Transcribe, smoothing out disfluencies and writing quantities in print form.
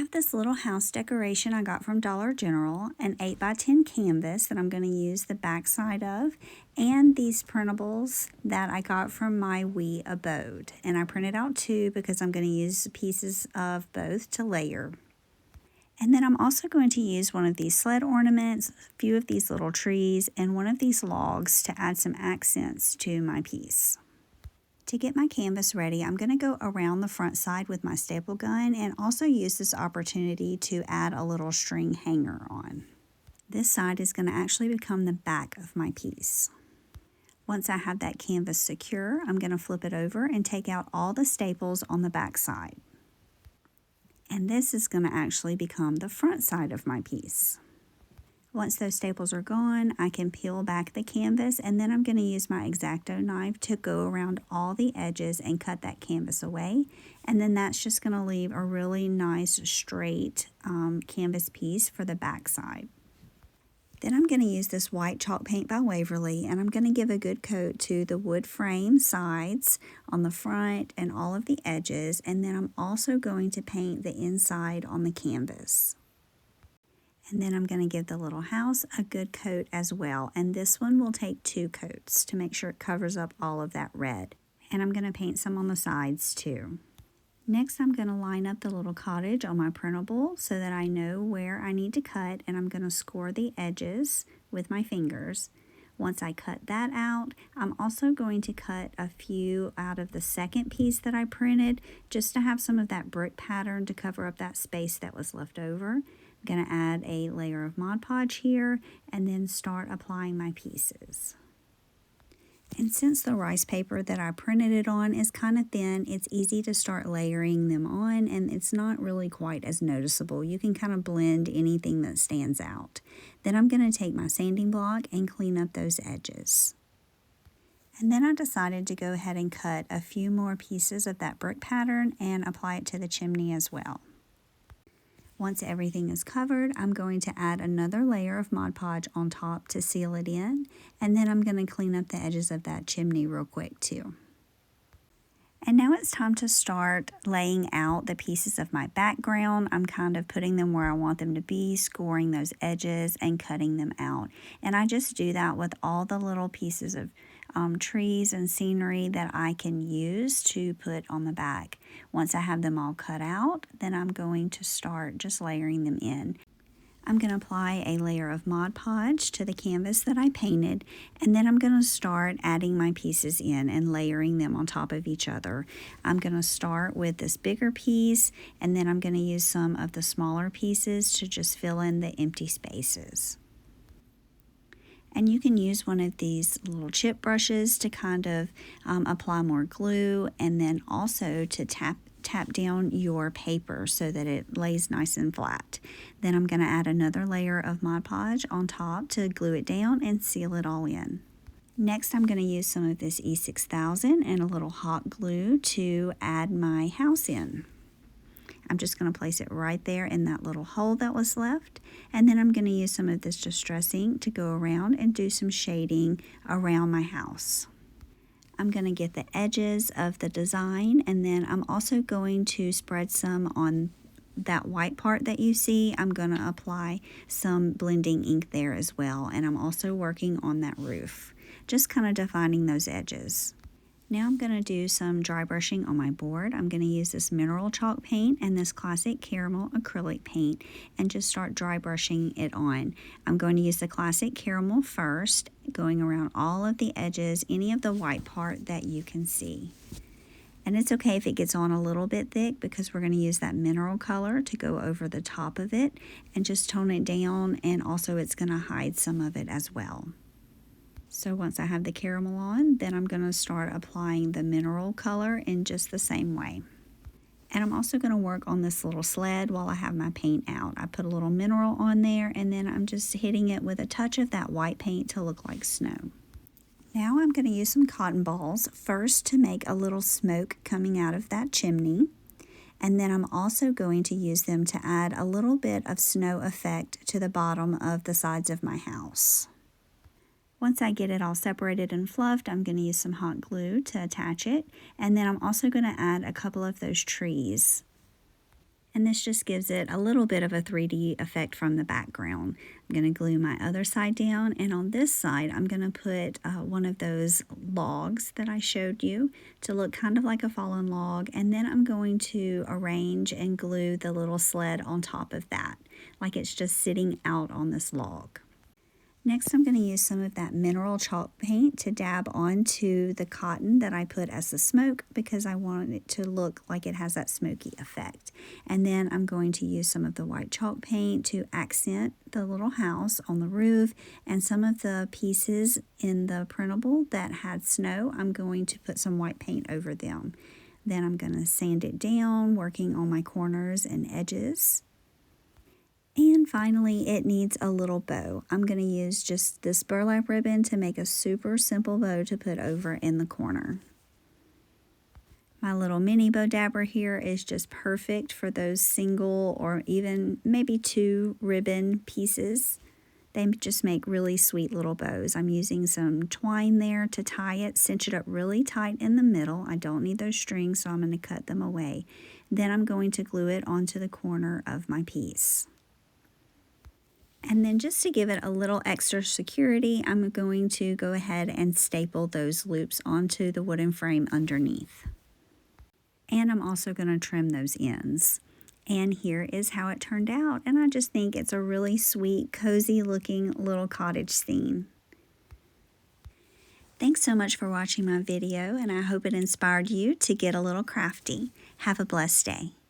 have this little house decoration I got from Dollar General, an 8x10 canvas that I'm going to use the back side of, and these printables that I got from My Wee Abode. And I printed out two because I'm going to use pieces of both to layer. And then I'm also going to use one of these sled ornaments, a few of these little trees, and one of these logs to add some accents to my piece. To get my canvas ready, I'm going to go around the front side with my staple gun and also use this opportunity to add a little string hanger on. This side is going to actually become the back of my piece. Once I have that canvas secure, I'm going to flip it over and take out all the staples on the back side. And this is going to actually become the front side of my piece. Once those staples are gone, I can peel back the canvas, and then I'm going to use my X-Acto knife to go around all the edges and cut that canvas away. And then that's just going to leave a really nice straight canvas piece for the back side. Then I'm going to use this white chalk paint by Waverly, and I'm going to give a good coat to the wood frame sides on the front and all of the edges. And then I'm also going to paint the inside on the canvas. And then I'm going to give the little house a good coat as well. And this one will take 2 coats to make sure it covers up all of that red. And I'm going to paint some on the sides too. Next, I'm going to line up the little cottage on my printable so that I know where I need to cut. And I'm going to score the edges with my fingers. Once I cut that out, I'm also going to cut a few out of the second piece that I printed just to have some of that brick pattern to cover up that space that was left over. I'm going to add a layer of Mod Podge here and then start applying my pieces. And since the rice paper that I printed it on is kind of thin, it's easy to start layering them on, and it's not really quite as noticeable. You can kind of blend anything that stands out. Then I'm going to take my sanding block and clean up those edges. And then I decided to go ahead and cut a few more pieces of that brick pattern and apply it to the chimney as well. Once everything is covered, I'm going to add another layer of Mod Podge on top to seal it in, and then I'm going to clean up the edges of that chimney real quick too. And now it's time to start laying out the pieces of my background. I'm kind of putting them where I want them to be, scoring those edges and cutting them out. And I just do that with all the little pieces of trees and scenery that I can use to put on the back. Once I have them all cut out, then I'm going to start just layering them in. I'm going to apply a layer of Mod Podge to the canvas that I painted, and then I'm going to start adding my pieces in and layering them on top of each other. I'm going to start with this bigger piece, and then I'm going to use some of the smaller pieces to just fill in the empty spaces. And you can use one of these little chip brushes to kind of apply more glue, and then also to tap down your paper so that it lays nice and flat. Then I'm going to add another layer of Mod Podge on top to glue it down and seal it all in. Next, I'm going to use some of this E6000 and a little hot glue to add my house in. I'm just going to place it right there in that little hole that was left, and then I'm going to use some of this distress ink to go around and do some shading around my house. I'm going to get the edges of the design, and then I'm also going to spread some on that white part that you see. I'm going to apply some blending ink there as well, and I'm also working on that roof, just kind of defining those edges. Now I'm going to do some dry brushing on my board. I'm going to use this mineral chalk paint and this classic caramel acrylic paint and just start dry brushing it on. I'm going to use the classic caramel first, going around all of the edges, any of the white part that you can see. And it's okay if it gets on a little bit thick because we're going to use that mineral color to go over the top of it and just tone it down, and also it's going to hide some of it as well. So once I have the caramel on, then I'm going to start applying the mineral color in just the same way. And I'm also going to work on this little sled while I have my paint out. I put a little mineral on there, and then I'm just hitting it with a touch of that white paint to look like snow. Now I'm going to use some cotton balls first to make a little smoke coming out of that chimney. And then I'm also going to use them to add a little bit of snow effect to the bottom of the sides of my house. Once I get it all separated and fluffed, I'm going to use some hot glue to attach it. And then I'm also going to add a couple of those trees. And this just gives it a little bit of a 3D effect from the background. I'm going to glue my other side down, and on this side I'm going to put one of those logs that I showed you to look kind of like a fallen log, and then I'm going to arrange and glue the little sled on top of that, like it's just sitting out on this log. Next, I'm going to use some of that mineral chalk paint to dab onto the cotton that I put as the smoke, because I want it to look like it has that smoky effect. And then I'm going to use some of the white chalk paint to accent the little house on the roof, and some of the pieces in the printable that had snow, I'm going to put some white paint over them. Then I'm going to sand it down, working on my corners and edges. And finally, it needs a little bow. I'm going to use just this burlap ribbon to make a super simple bow to put over in the corner. My little mini bow dabber here is just perfect for those single or even maybe 2 ribbon pieces. They just make really sweet little bows. I'm using some twine there to tie it, cinch it up really tight in the middle. I don't need those strings, so I'm going to cut them away. Then I'm going to glue it onto the corner of my piece. And then just to give it a little extra security, I'm going to go ahead and staple those loops onto the wooden frame underneath. And I'm also going to trim those ends. And here is how it turned out. And I just think it's a really sweet, cozy looking little cottage scene. Thanks so much for watching my video, and I hope it inspired you to get a little crafty. Have a blessed day.